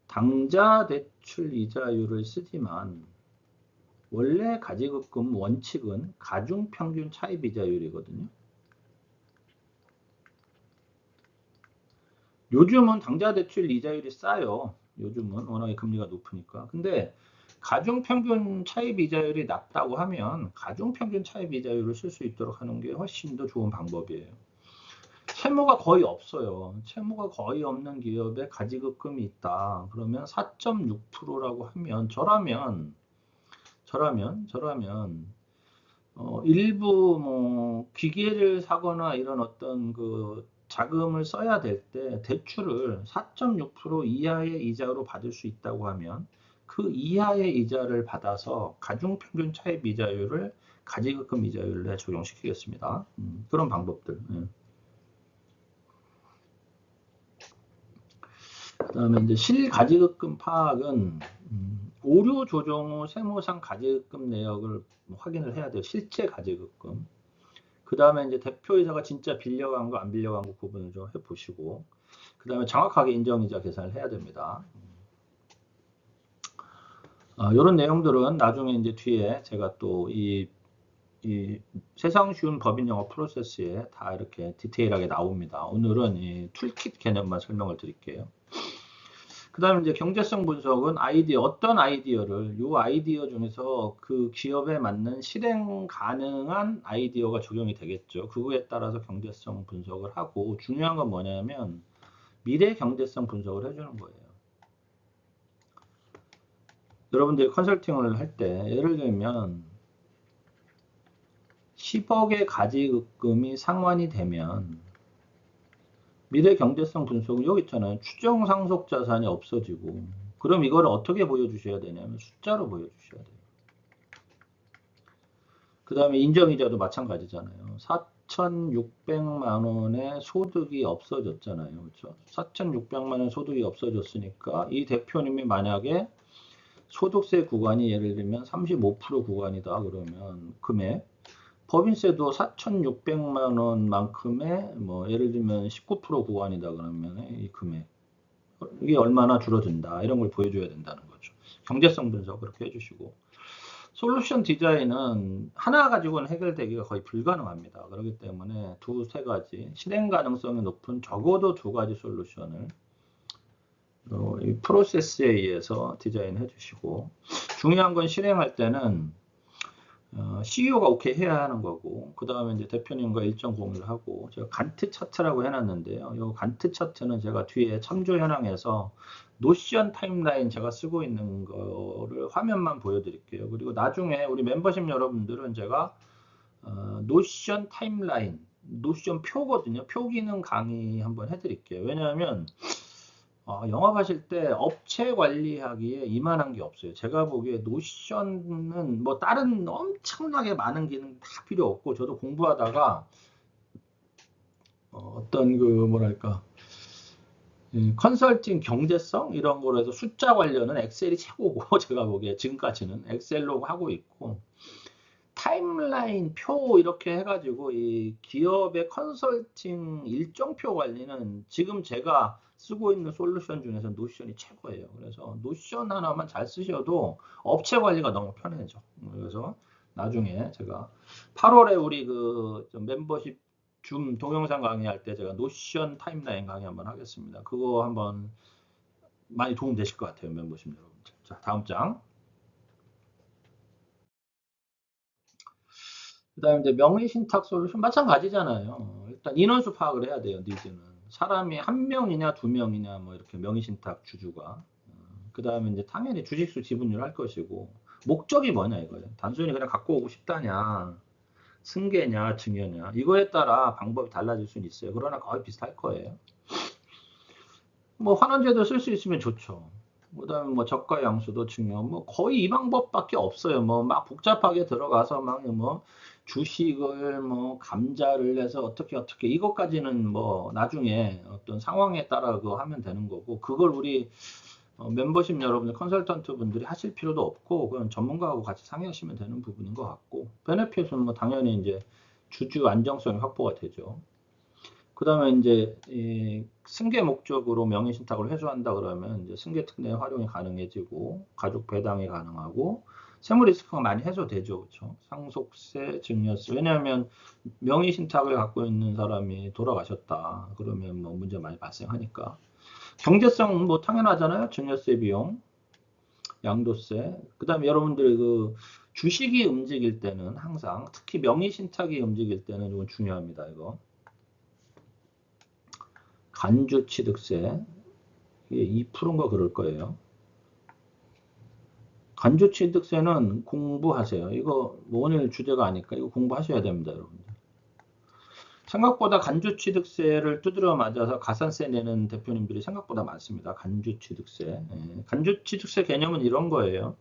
당좌 대출 이자율을 쓰지만 원래 가지급금 원칙은 가중평균 차입 이자율이거든요. 요즘은 당좌 대출 이자율이 싸요. 요즘은 워낙에 금리가 높으니까. 근데 가중평균 차입 이자율이 낮다고 하면 가중평균 차입 이자율을 쓸 수 있도록 하는 게 훨씬 더 좋은 방법이에요. 채무가 거의 없어요. 채무가 거의 없는 기업에 가지급금이 있다. 그러면 4.6%라고 하면 저라면 일부 뭐 기계를 사거나 이런 어떤 그 자금을 써야 될 때 대출을 4.6% 이하의 이자로 받을 수 있다고 하면 그 이하의 이자를 받아서 가중평균 차입 이자율을 가지급금 이자율에 적용시키겠습니다. 그런 방법들. 그다음에 이제 실가지급금 파악은 오류 조정 후 세무상 가지급금 내역을 확인을 해야 돼요. 실제 가지급금. 그 다음에 이제 대표이사가 진짜 빌려간 거 안 빌려간 거 구분을 좀 해보시고 그 다음에 정확하게 인정이자 계산을 해야 됩니다. 이런 내용들은 나중에 이제 뒤에 제가 또 이 세상 쉬운 법인 영어 프로세스에 다 이렇게 디테일하게 나옵니다. 오늘은 이 툴킷 개념만 설명을 드릴게요. 그 다음에 이제 경제성 분석은 어떤 아이디어를, 이 아이디어 중에서 그 기업에 맞는 실행 가능한 아이디어가 적용이 되겠죠. 그거에 따라서 경제성 분석을 하고, 중요한 건 뭐냐면, 미래 경제성 분석을 해주는 거예요. 여러분들이 컨설팅을 할 때, 예를 들면, 10억의 가지급금이 상환이 되면, 미래 경제성 분석은 여기 있잖아요. 추정 상속 자산이 없어지고 그럼 이걸 어떻게 보여주셔야 되냐면 숫자로 보여주셔야 돼요. 그 다음에 인정이자도 마찬가지잖아요. 4,600만 원의 소득이 없어졌잖아요. 그렇죠? 4,600만 원 소득이 없어졌으니까 이 대표님이 만약에 소득세 구간이 예를 들면 35% 구간이다 그러면 금액 법인세도 4,600만 원만큼의 뭐 예를 들면 19% 구간이다 그러면 이 금액 이게 얼마나 줄어든다 이런 걸 보여줘야 된다는 거죠. 경제성 분석 그렇게 해주시고 솔루션 디자인은 하나 가지고는 해결되기가 거의 불가능합니다. 그렇기 때문에 두세 가지 실행 가능성이 높은 적어도 두 가지 솔루션을 이 프로세스에 의해서 디자인해 주시고 중요한 건 실행할 때는 CEO가 오케이 해야 하는 거고 그 다음에 이제 대표님과 일정 공유를 하고 제가 간트 차트라고 해놨는데요. 이 간트 차트는 제가 뒤에 참조 현황에서 노션 타임라인 제가 쓰고 있는 거를 화면만 보여드릴게요. 그리고 나중에 우리 멤버십 여러분들은 제가 노션 타임라인, 노션 표거든요. 표 기능 강의 한번 해드릴게요. 왜냐하면 영업하실 때 업체 관리하기에 이만한 게 없어요. 제가 보기에 노션은 뭐 다른 엄청나게 많은 기능 다 필요 없고 저도 공부하다가 어떤 그 뭐랄까 컨설팅 경제성 이런 거로 해서 숫자 관련은 엑셀이 최고고 제가 보기에 지금까지는 엑셀로 하고 있고 타임라인 표 이렇게 해가지고 이 기업의 컨설팅 일정표 관리는 지금 제가 쓰고 있는 솔루션 중에서 노션이 최고예요. 그래서 노션 하나만 잘 쓰셔도 업체 관리가 너무 편해져. 그래서 나중에 제가 8월에 우리 그 멤버십 줌 동영상 강의할 때 제가 노션 타임라인 강의 한번 하겠습니다. 그거 한번 많이 도움 되실 것 같아요, 멤버십 여러분들. 자, 다음 장. 그 다음에 이제 명의신탁 솔루션 마찬가지잖아요. 일단 인원수 파악을 해야 돼요, 니즈는. 사람이 한 명이냐 두 명이냐 뭐 이렇게 명의신탁 주주가. 그 다음에 이제 당연히 주식수 지분율 할 것이고 목적이 뭐냐 이거예요. 단순히 그냥 갖고 오고 싶다냐 승계냐 증여냐 이거에 따라 방법이 달라질 수는 있어요. 그러나 거의 비슷할 거예요. 뭐 환원제도 쓸 수 있으면 좋죠. 그 다음에 뭐 저가 양수도 증여 뭐 거의 이 방법밖에 없어요. 뭐 막 복잡하게 들어가서 막 뭐 주식을 뭐 감자를 해서 어떻게 이것까지는 뭐 나중에 어떤 상황에 따라 그거 하면 되는 거고 그걸 우리 멤버십 여러분들 컨설턴트 분들이 하실 필요도 없고 그건 전문가하고 같이 상의하시면 되는 부분인 것 같고 베네핏은 뭐 당연히 이제 주주 안정성이 확보가 되죠. 그 다음에 이제 승계 목적으로 명의신탁을 회수한다 그러면 이제 승계 특례 활용이 가능해지고 가족 배당이 가능하고 세무 리스크가 많이 해소되죠. 그렇죠? 상속세, 증여세. 왜냐하면 명의신탁을 갖고 있는 사람이 돌아가셨다. 그러면 뭐 문제 많이 발생하니까. 경제성 뭐 당연하잖아요. 증여세 비용, 양도세. 그 다음에 여러분들 그 주식이 움직일 때는 항상 특히 명의신탁이 움직일 때는 이건 중요합니다. 이거. 간주취득세 이게 2%인가 그럴 거예요. 간주취득세는 공부하세요. 이거 뭐 오늘 주제가 아니까 이거 공부하셔야 됩니다, 여러분들. 생각보다 간주취득세를 두드려 맞아서 가산세 내는 대표님들이 생각보다 많습니다. 간주취득세. 간주취득세 개념은 이런 거예요.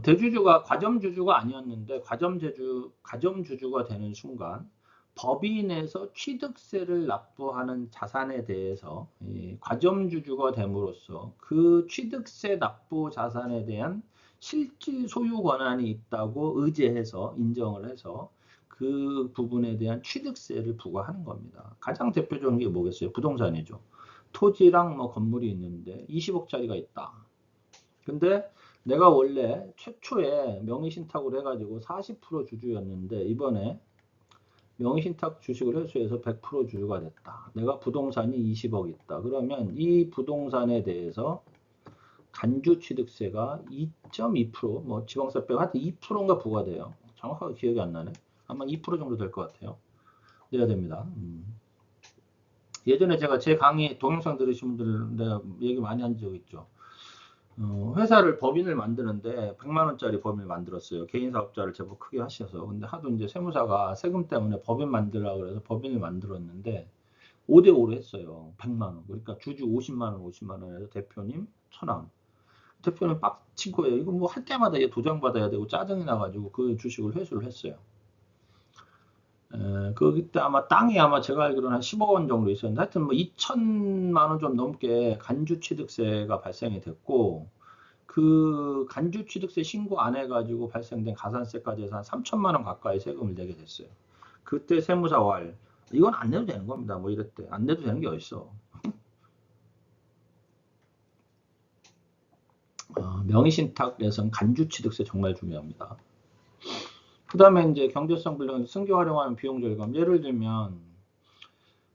대주주가 과점주주가 아니었는데 가점주주가 되는 순간 법인에서 취득세를 납부하는 자산에 대해서 과점주주가 됨으로써 그 취득세 납부 자산에 대한 실질 소유 권한이 있다고 의제해서 인정을 해서 그 부분에 대한 취득세를 부과하는 겁니다. 가장 대표적인 게 뭐겠어요? 부동산이죠. 토지랑 뭐 건물이 있는데 20억짜리가 있다. 근데 내가 원래 최초에 명의신탁을 해가지고 40% 주주였는데 이번에 명의신탁 주식을 회수해서 100% 주주가 됐다. 내가 부동산이 20억 있다. 그러면 이 부동산에 대해서 간주취득세가 2.2%, 뭐 지방세 빼고 하여튼 2%인가 부과돼요. 정확하게 기억이 안 나네. 아마 2% 정도 될 것 같아요. 내야 됩니다. 예전에 제가 제 강의 동영상 들으신 분들 내가 얘기 많이 한 적 있죠. 회사를 법인을 만드는데 100만 원짜리 법인을 만들었어요. 개인 사업자를 제법 크게 하셔서. 근데 하도 이제 세무사가 세금 때문에 법인 만들라고 그래서 법인을 만들었는데 5대5로 했어요. 100만 원. 그러니까 주주 50만 원, 50만 원에서 대표님 1,000원. 대표님 빡친 거예요. 이거 뭐 할 때마다 도장 받아야 되고 짜증이 나가지고 그 주식을 회수를 했어요. 그때 아마 땅이 아마 제가 알기로는 한 10억 원 정도 있었는데 하여튼 뭐 2천만 원 좀 넘게 간주취득세가 발생이 됐고 그 간주취득세 신고 안 해가지고 발생된 가산세까지 해서 한 3천만 원 가까이 세금을 내게 됐어요. 그때 세무사 왈 이건 안 내도 되는 겁니다. 뭐 이랬대. 안 내도 되는 게 어딨어. 명의신탁에서는 간주취득세 정말 중요합니다. 그 다음에 이제 경제성 불량 승계 활용하면 비용 절감. 예를 들면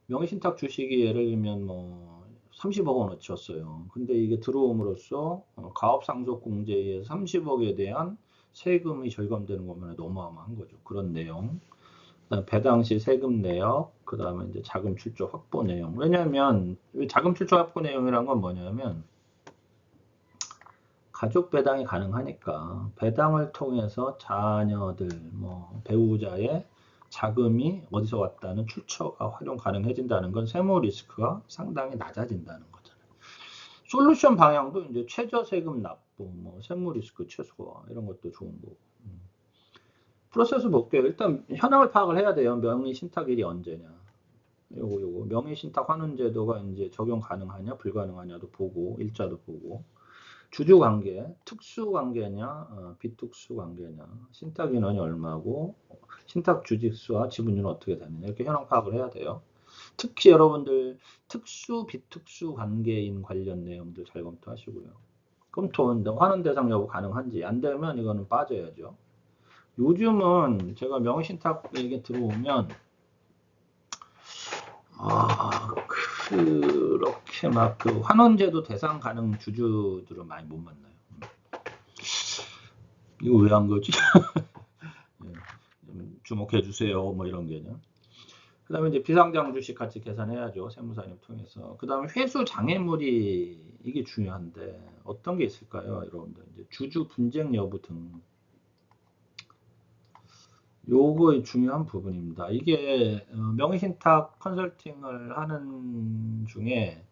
명의신탁 주식이 예를 들면 뭐 30억 원어치였어요. 근데 이게 들어옴으로써 가업상속공제에 의해서 30억에 대한 세금이 절감되는 거면 어마어마한 거죠. 그런 내용. 그다음 배당 시 세금 내역, 그 다음에 이제 자금 출처 확보 내용. 왜냐하면 자금 출처 확보 내용이란 건 뭐냐면 가족 배당이 가능하니까 배당을 통해서 자녀들, 뭐 배우자의 자금이 어디서 왔다는 출처가 활용 가능해진다는 건 세무 리스크가 상당히 낮아진다는 거잖아요. 솔루션 방향도 이제 최저 세금 납부, 뭐 세무 리스크 최소화 이런 것도 좋은 거고. 프로세스 볼게요. 일단 현황을 파악을 해야 돼요. 명의 신탁일이 언제냐. 요거 명의 신탁 환원 제도가 이제 적용 가능하냐 불가능하냐도 보고 일자도 보고. 주주 관계, 특수 관계냐, 비특수 관계냐, 신탁 인원이 얼마고, 신탁 주직수와 지분율은 어떻게 되느냐, 이렇게 현황 파악을 해야 돼요. 특히 여러분들 특수, 비특수 관계인 관련 내용들 잘 검토하시고요. 검토는 환원 대상 여부 가능한지, 안 되면 이거는 빠져야죠. 요즘은 제가 명의신탁 얘기 들어오면, 그렇게 막 그 환원제도 대상 가능 주주들은 많이 못 만나요. 이거 왜 한 거지? 주목해 주세요. 뭐 이런 게요. 그 다음에 이제 비상장 주식 같이 계산해야죠. 세무사님 통해서. 그 다음에 회수 장애물이 이게 중요한데 어떤 게 있을까요? 여러분들 이제 주주 분쟁 여부 등 요거 중요한 부분입니다. 이게 명의신탁 컨설팅을 하는 중에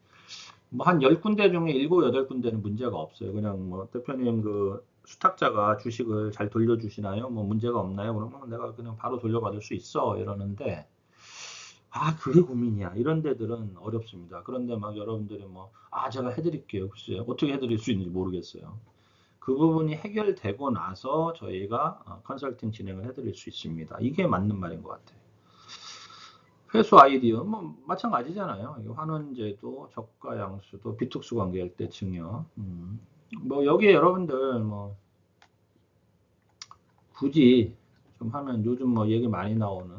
뭐 한 10군데 중에 7, 8군데는 문제가 없어요. 그냥 뭐 대표님 그 수탁자가 주식을 잘 돌려주시나요? 뭐 문제가 없나요? 그러면 내가 그냥 바로 돌려받을 수 있어 이러는데 그게 고민이야. 이런 데들은 어렵습니다. 그런데 막 여러분들이 뭐 제가 해드릴게요. 글쎄요. 어떻게 해드릴 수 있는지 모르겠어요. 그 부분이 해결되고 나서 저희가 컨설팅 진행을 해드릴 수 있습니다. 이게 맞는 말인 것 같아요. 회수 아이디어 뭐 마찬가지잖아요. 환원제도 저가 양수도 비특수 관계할 때 증여. 뭐 여기에 여러분들 뭐 굳이 좀 하면 요즘 뭐 얘기 많이 나오는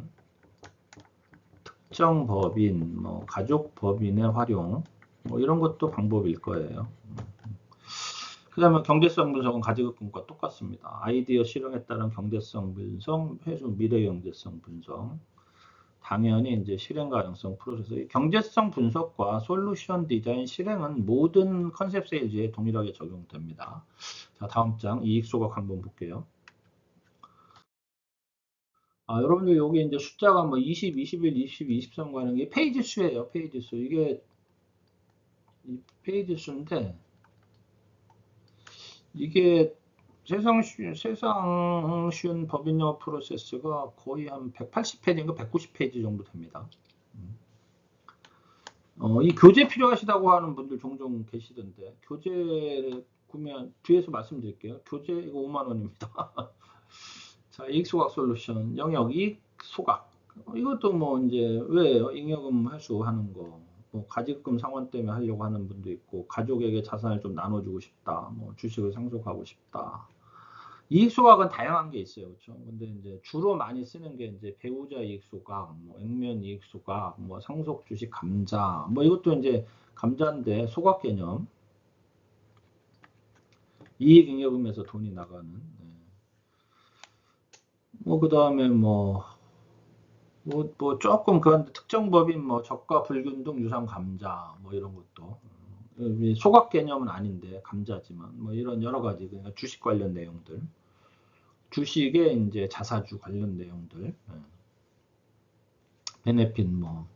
특정 법인, 뭐 가족 법인의 활용 뭐 이런 것도 방법일 거예요. 그 다음에 경제성 분석은 가지급분과 똑같습니다. 아이디어 실현에 따른 경제성 분석, 회수 미래 경제성 분석. 당연히 이제 실행 가능성 프로세스. 경제성 분석과 솔루션 디자인 실행은 모든 컨셉 세일즈에 동일하게 적용됩니다. 자, 다음 장 이익 소각 한번 볼게요. 여러분들 여기 이제 숫자가 뭐 20, 21, 22, 23 가는 게 페이지 수예요. 페이지 수. 이게 페이지 수인데 이게 세상 쉬운 법인영업 프로세스가 거의 한 180페이지인가 190페이지 정도 됩니다. 이 교재 필요하시다고 하는 분들 종종 계시던데 교재를 구매한 뒤에서 말씀드릴게요. 교재 이거 5만 원입니다. 자, 이익 소각 솔루션 영역 이익 소각 이것도 뭐 이제 왜요? 잉여금 회수하는 거. 뭐 가지금 상환 때문에 하려고 하는 분도 있고 가족에게 자산을 좀 나눠주고 싶다. 뭐 주식을 상속하고 싶다. 이익 소각은 다양한 게 있어요. 그렇죠? 근데 이제 주로 많이 쓰는 게 이제 배우자 이익 소각, 뭐 액면 이익 소각, 뭐 상속 주식 감자, 뭐 이것도 이제 감자인데 소각 개념. 이익 잉여금에서 돈이 나가는. 네. 뭐 그다음에 뭐 조금 그런 특정 법인 뭐 저가 불균등 유상 감자 뭐 이런 것도 소각 개념은 아닌데 감자지만 뭐 이런 여러 가지 그러니까 주식 관련 내용들. 주식의 이제 자사주 관련 내용들, 베네핏 뭐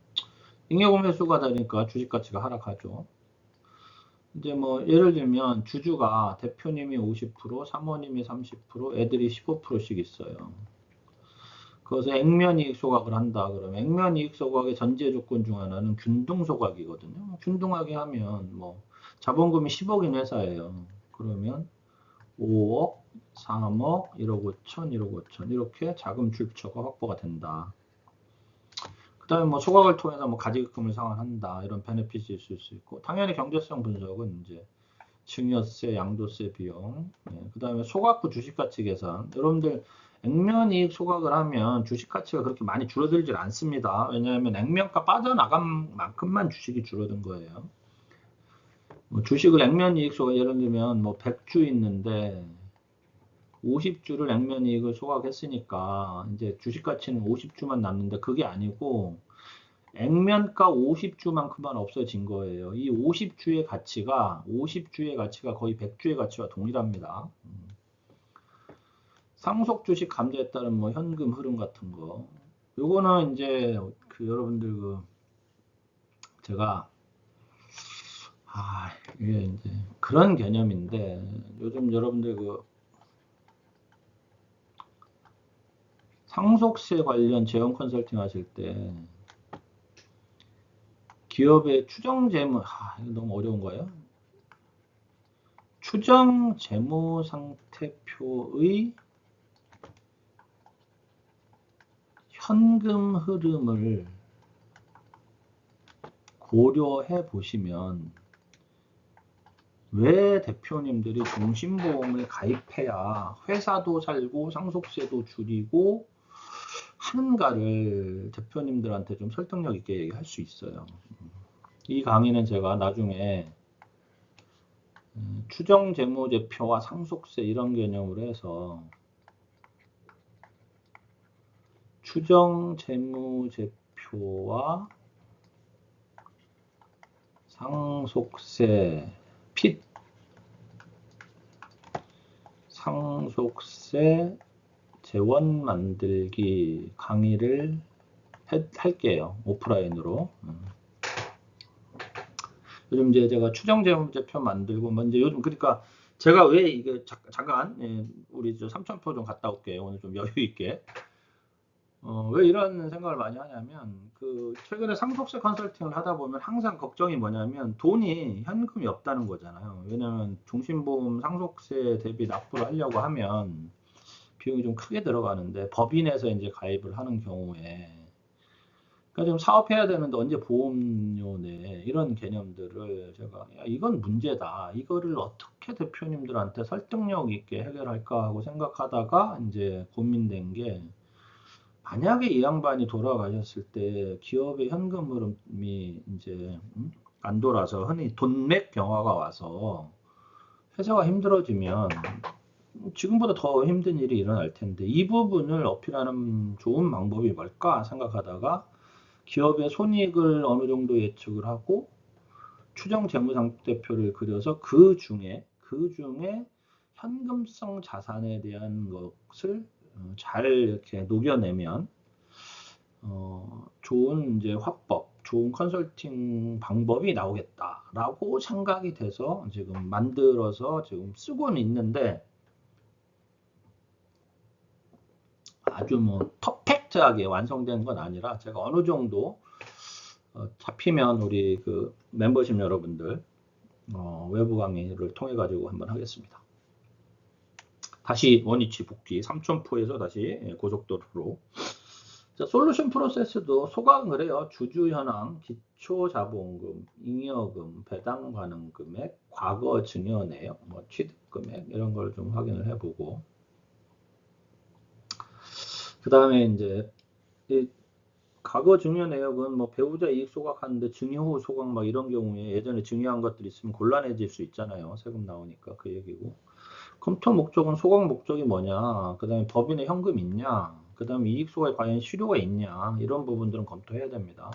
잉여금 회수가 되니까 주식 가치가 하락하죠. 이제 뭐 예를 들면 주주가 대표님이 50%, 사모님이 30%, 애들이 15%씩 있어요. 그래서 액면이익 소각을 한다 그러면 액면이익 소각의 전제 조건 중 하나는 균등 소각이거든요. 균등하게 하면 뭐 자본금이 10억인 회사예요. 그러면 5억, 3억, 1억 5천, 1억 5천 이렇게 자금 출처가 확보가 된다. 그 다음에 뭐 소각을 통해서 뭐 가지급금을 상환한다 이런 베네핏이 있을 수 있고 당연히 경제성 분석은 이제 증여세, 양도세 비용. 그 다음에 소각 후 주식가치 계산. 여러분들 액면이익 소각을 하면 주식가치가 그렇게 많이 줄어들질 않습니다. 왜냐하면 액면가 빠져나간 만큼만 주식이 줄어든 거예요. 뭐 주식을 액면이익 소각 예를 들면 뭐 100주 있는데 50주를 액면이익을 소각했으니까 이제 주식가치는 50주만 남는데 그게 아니고 액면가 50주만큼만 없어진 거예요. 이 50주의 가치가 거의 100주의 가치와 동일합니다. 상속 주식 감자에 따른 뭐 현금 흐름 같은 거. 요거는 이제 그 여러분들 그 제가 이게 이제 그런 개념인데 요즘 여러분들 그 상속세 관련 재원 컨설팅 하실 때 기업의 추정 재무 이거 너무 어려운 거예요. 추정 재무 상태표의 현금 흐름을 고려해 보시면 왜 대표님들이 종신보험을 가입해야 회사도 살고 상속세도 줄이고 하는가를 대표님들한테 좀 설득력 있게 얘기할 수 있어요. 이 강의는 제가 나중에 추정재무제표와 상속세 이런 개념으로 해서 추정재무제표와 상속세 핏 상속세 재원 만들기 강의를 할게요. 오프라인으로. 요즘 이제 제가 추정재무제표 만들고 먼저 요즘 그러니까 제가 왜 이게 잠깐 우리 저 삼천포 좀 갔다 올게요. 오늘 좀 여유 있게. 왜 이런 생각을 많이 하냐면 그 최근에 상속세 컨설팅을 하다 보면 항상 걱정이 뭐냐면 돈이 현금이 없다는 거잖아요. 왜냐면 종신보험 상속세 대비 납부를 하려고 하면 비용이 좀 크게 들어가는데 법인에서 이제 가입을 하는 경우에 그러니까 지금 사업해야 되는데 언제 보험료 내 이런 개념들을 제가 이건 문제다. 이거를 어떻게 대표님들한테 설득력 있게 해결할까 하고 생각하다가 이제 고민된 게 만약에 이 양반이 돌아가셨을 때 기업의 현금 흐름이 이제 안 돌아서 흔히 돈맥 경화가 와서 회사가 힘들어지면 지금보다 더 힘든 일이 일어날 텐데 이 부분을 어필하는 좋은 방법이 뭘까 생각하다가 기업의 손익을 어느 정도 예측을 하고 추정 재무상태표를 그려서 그 중에 현금성 자산에 대한 것을 잘 이렇게 녹여내면 좋은 이제 화법, 좋은 컨설팅 방법이 나오겠다라고 생각이 돼서 지금 만들어서 지금 쓰고는 있는데 아주 뭐 퍼펙트하게 완성된 건 아니라 제가 어느 정도 잡히면 우리 그 멤버십 여러분들 외부 강의를 통해 가지고 한번 하겠습니다. 다시 원위치 복귀 삼천포에서 다시 고속도로로. 자, 솔루션 프로세스도 소각을 해요. 주주 현황, 기초 자본금, 잉여금, 배당 가능 금액, 과거 증여 내역, 뭐 취득 금액 이런 걸 좀 확인을 해보고 그 다음에 이제 이 과거 증여 내역은 뭐 배우자 이익 소각하는데 증여 후 소각 막 이런 경우에 예전에 증여한 것들이 있으면 곤란해질 수 있잖아요. 세금 나오니까 그 얘기고. 검토 목적은 소각 목적이 뭐냐, 그 다음에 법인에 현금 있냐, 그 다음에 이익 소각에 과연 실효가 있냐 이런 부분들은 검토해야 됩니다.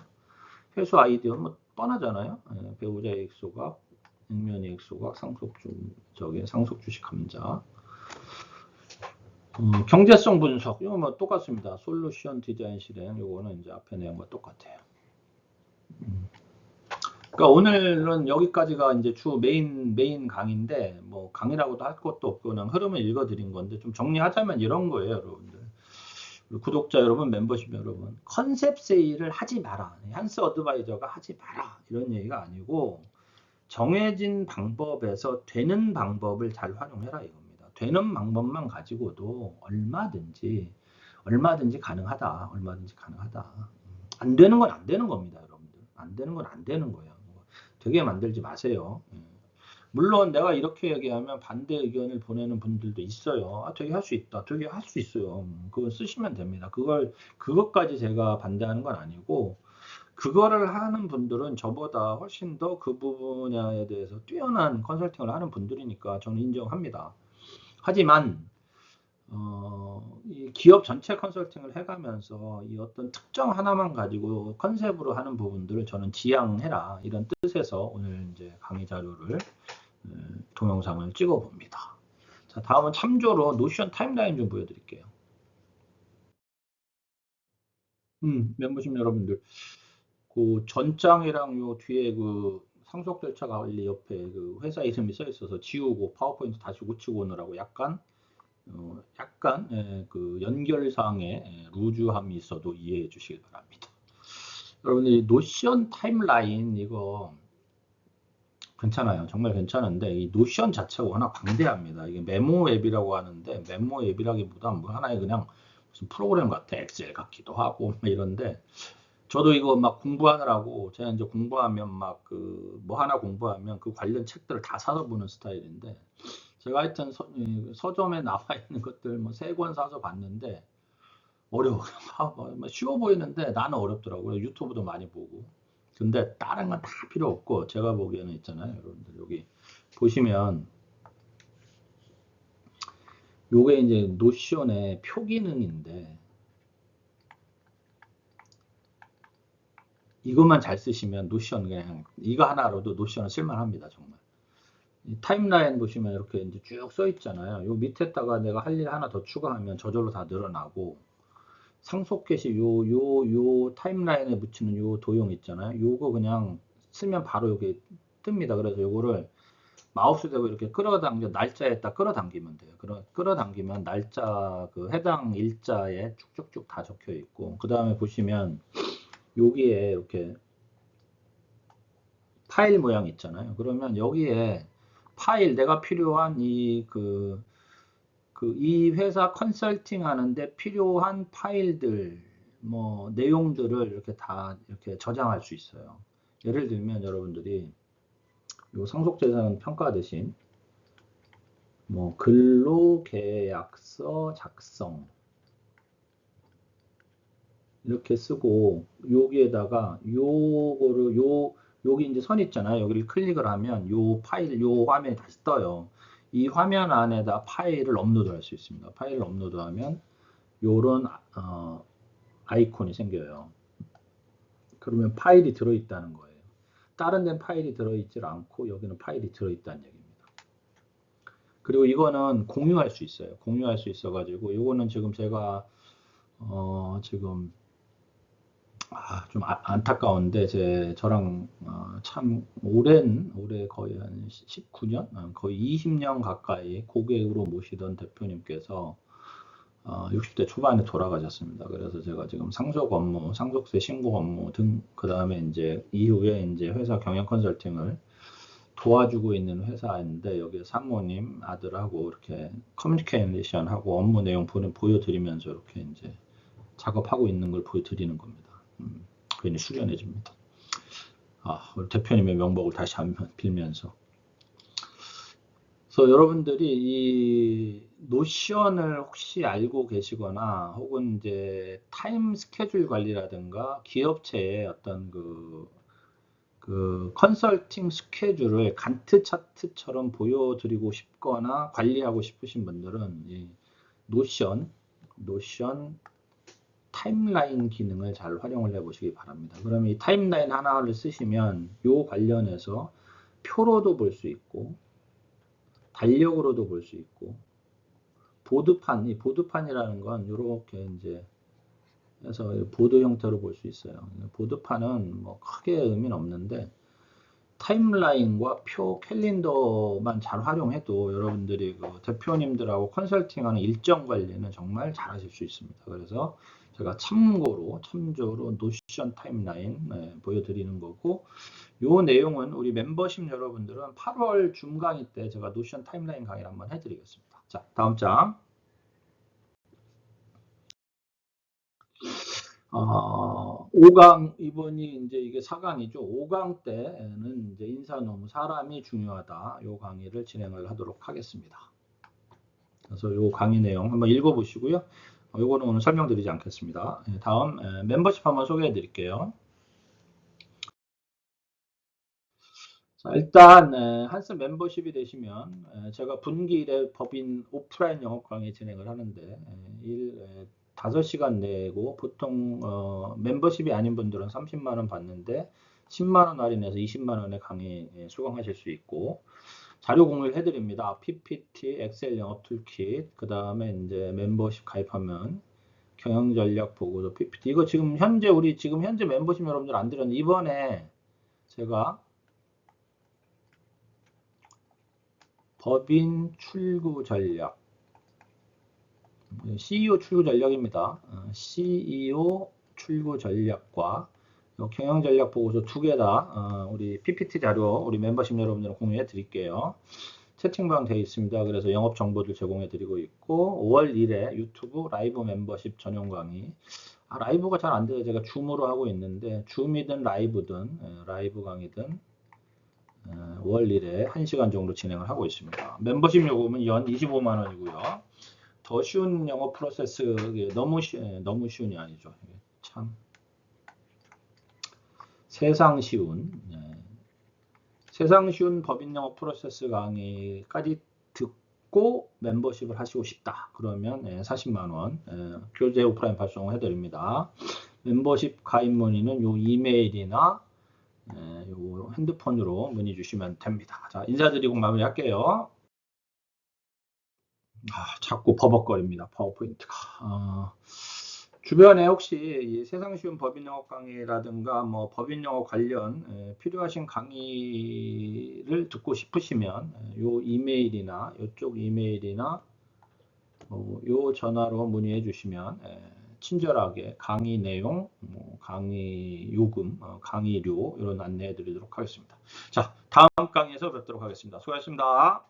회수 아이디어는 뭐 뻔하잖아요. 배우자 이익 소각, 액면 이익 소각, 상속 주식 감자. 경제성 분석, 이거 뭐 똑같습니다. 솔루션 디자인 실행, 요거는 이제 앞에 내용과 똑같아요. 그러니까 오늘은 여기까지가 이제 주 메인 강의인데, 뭐 강의라고도 할 것도 없고, 그냥 흐름을 읽어드린 건데, 좀 정리하자면 이런 거예요, 여러분들. 구독자 여러분, 멤버십 여러분. 컨셉 세일을 하지 마라. 한스 어드바이저가 하지 마라. 이런 얘기가 아니고, 정해진 방법에서 되는 방법을 잘 활용해라 이겁니다. 되는 방법만 가지고도 얼마든지 가능하다. 얼마든지 가능하다. 안 되는 건 안 되는 겁니다, 여러분들. 안 되는 건 안 되는 거예요. 되게 만들지 마세요. 물론 내가 이렇게 얘기하면 반대 의견을 보내는 분들도 있어요. 아, 되게 할 수 있다. 되게 할 수 있어요. 그거 쓰시면 됩니다. 그것까지 제가 반대하는 건 아니고, 그거를 하는 분들은 저보다 훨씬 더 그 분야에 대해서 뛰어난 컨설팅을 하는 분들이니까 저는 인정합니다. 하지만 이 기업 전체 컨설팅을 해가면서 이 어떤 특정 하나만 가지고 컨셉으로 하는 부분들을 저는 지양해라 이런 뜻에서 오늘 이제 강의 자료를 동영상을 찍어 봅니다. 자, 다음은 참조로 노션 타임라인 좀 보여드릴게요. 멤버십 여러분들, 그 전장이랑 요 뒤에 그 상속 절차 관리 옆에 그 회사 이름이 써 있어서 지우고 파워포인트 다시 고치고 오느라고 약간 그 연결상의 루즈함이 있어도 이해해 주시길 바랍니다. 여러분들 이 노션 타임라인 이거 괜찮아요. 정말 괜찮은데 이 노션 자체가 워낙 방대합니다. 이게 메모 앱이라고 하는데 메모 앱이라기보다 뭐 하나의 그냥 무슨 프로그램 같아. 엑셀 같기도 하고 이런데 저도 이거 막 공부하느라고 제가 이제 공부하면 막 그 뭐 하나 공부하면 그 관련 책들을 다 사서 보는 스타일인데 제가 하여튼 서점에 나와 있는 것들 뭐 세 권 사서 봤는데 어려워. 뭐 쉬워 보이는데 나는 어렵더라고요. 유튜브도 많이 보고. 근데 다른 건 다 필요 없고 제가 보기에는 있잖아요. 여러분들 여기 보시면 요게 이제 노션의 표 기능인데 이것만 잘 쓰시면 노션 그냥 이거 하나로도 노션은 쓸만합니다. 정말. 타임라인 보시면 이렇게 이제 쭉 써 있잖아요. 요 밑에다가 내가 할 일 하나 더 추가하면 저절로 다 늘어나고 상속 게시 요 타임라인에 붙이는 요 도형 있잖아요. 요거 그냥 쓰면 바로 여기 뜹니다. 그래서 요거를 마우스 대고 이렇게 끌어당겨 날짜에다 끌어당기면 돼요. 끌어당기면 날짜 그 해당 일자에 쭉쭉쭉 다 적혀 있고 그 다음에 보시면 여기에 이렇게 파일 모양 있잖아요. 그러면 여기에 파일 내가 필요한 이 회사 컨설팅 하는데 필요한 파일들, 뭐, 내용들을 이렇게 다 이렇게 저장할 수 있어요. 예를 들면 여러분들이 요 상속재산 평가 대신 뭐, 근로계약서 작성 이렇게 쓰고 여기에다가 여기 이제 선 있잖아요. 여기를 클릭을 하면 요 파일, 요 화면이 다시 떠요. 이 화면 안에다 파일을 업로드 할 수 있습니다. 파일을 업로드하면 요런 아이콘이 생겨요. 그러면 파일이 들어있다는 거예요. 다른 데는 파일이 들어있질 않고 여기는 파일이 들어있다는 얘기입니다. 그리고 이거는 공유할 수 있어요. 공유할 수 있어가지고 이거는 지금 제가 지금 좀 안타까운데 저랑 참 올해 거의 한 19년, 거의 20년 가까이 고객으로 모시던 대표님께서 60대 초반에 돌아가셨습니다. 그래서 제가 지금 상속 업무, 상속세 신고 업무 등, 그 다음에 이제 이후에 이제 회사 경영 컨설팅을 도와주고 있는 회사인데 여기 사모님 아들하고 이렇게 커뮤니케이션 하고 업무 내용 보여드리면서 이렇게 이제 작업하고 있는 걸 보여드리는 겁니다. 괜히 수련해집니다. 우리 대표님의 명복을 다시 한번 빌면서. 그래서 여러분들이 이 노션을 혹시 알고 계시거나 혹은 이제 타임 스케줄 관리라든가 기업체의 어떤 그 컨설팅 스케줄을 간트 차트처럼 보여드리고 싶거나 관리하고 싶으신 분들은 이 노션 타임라인 기능을 잘 활용을 해 보시기 바랍니다. 그러면 이 타임라인 하나를 쓰시면 요 관련해서 표로도 볼 수 있고 달력으로도 볼 수 있고 이 보드판이라는 건 이렇게 이제 해서 보드 형태로 볼 수 있어요. 보드판은 뭐 크게 의미는 없는데 타임라인과 표 캘린더만 잘 활용해도 여러분들이 그 대표님들하고 컨설팅하는 일정 관리는 정말 잘 하실 수 있습니다. 그래서 제가 참조로 노션 타임라인 보여드리는 거고 요 내용은 우리 멤버십 여러분들은 8월 줌 강의 때 제가 노션 타임라인 강의를 한번 해드리겠습니다. 자, 다음 장. 5강, 이번이 이제 이게 4강이죠. 5강 때는 이제 인사노무 사람이 중요하다. 요 강의를 진행을 하도록 하겠습니다. 그래서 요 강의 내용 한번 읽어보시고요. 요거는 오늘 설명드리지 않겠습니다. 다음 멤버십 한번 소개해 드릴게요. 자, 일단 한스 멤버십이 되시면 제가 분기 1회 법인 오프라인 영업 강의 진행을 하는데 5시간 내고 보통 멤버십이 아닌 분들은 30만 원 받는데 10만 원 할인해서 20만 원에 강의 수강하실 수 있고 자료 공유를 해드립니다. PPT, 엑셀 영업 툴킷, 그 다음에 이제 멤버십 가입하면 경영 전략 보고서 PPT. 이거 지금 현재 멤버십 여러분들 안 드렸는데 이번에 제가 법인 출구 전략, CEO 출구 전략입니다. CEO 출구 전략과 경영 전략 보고서 두 개 다 우리 PPT 자료 우리 멤버십 여러분들 공유해 드릴게요. 채팅방 되어 있습니다. 그래서 영업 정보들 제공해 드리고 있고 5월 1일 유튜브 라이브 멤버십 전용 강의. 라이브가 잘 안 돼요. 제가 줌으로 하고 있는데 줌이든 라이브든 라이브 강의든 5월 1일에 1시간 정도 진행을 하고 있습니다. 멤버십 요금은 연 25만 원이고요. 더 쉬운 영어 프로세스, 너무 쉬운이 아니죠. 참 세상 쉬운 법인 영어 프로세스 강의까지 듣고 membership을 하시고 싶다. 그러면 40만 원 교재 오프라인 발송을 해드립니다. 멤버십 가입 문의는 요 이메일이나 요 핸드폰으로 문의 주시면 됩니다. 자, 인사드리고 마무리할게요. 자꾸 버벅거립니다. 파워포인트가. 주변에 혹시 이 세상 쉬운 법인 영어 강의라든가 뭐 법인 영어 관련 필요하신 강의를 듣고 싶으시면 요 이메일이나 이쪽 이메일이나 요 전화로 문의해 주시면 친절하게 강의 내용, 강의 요금, 강의료 이런 안내해 드리도록 하겠습니다. 자, 다음 강의에서 뵙도록 하겠습니다. 수고하셨습니다.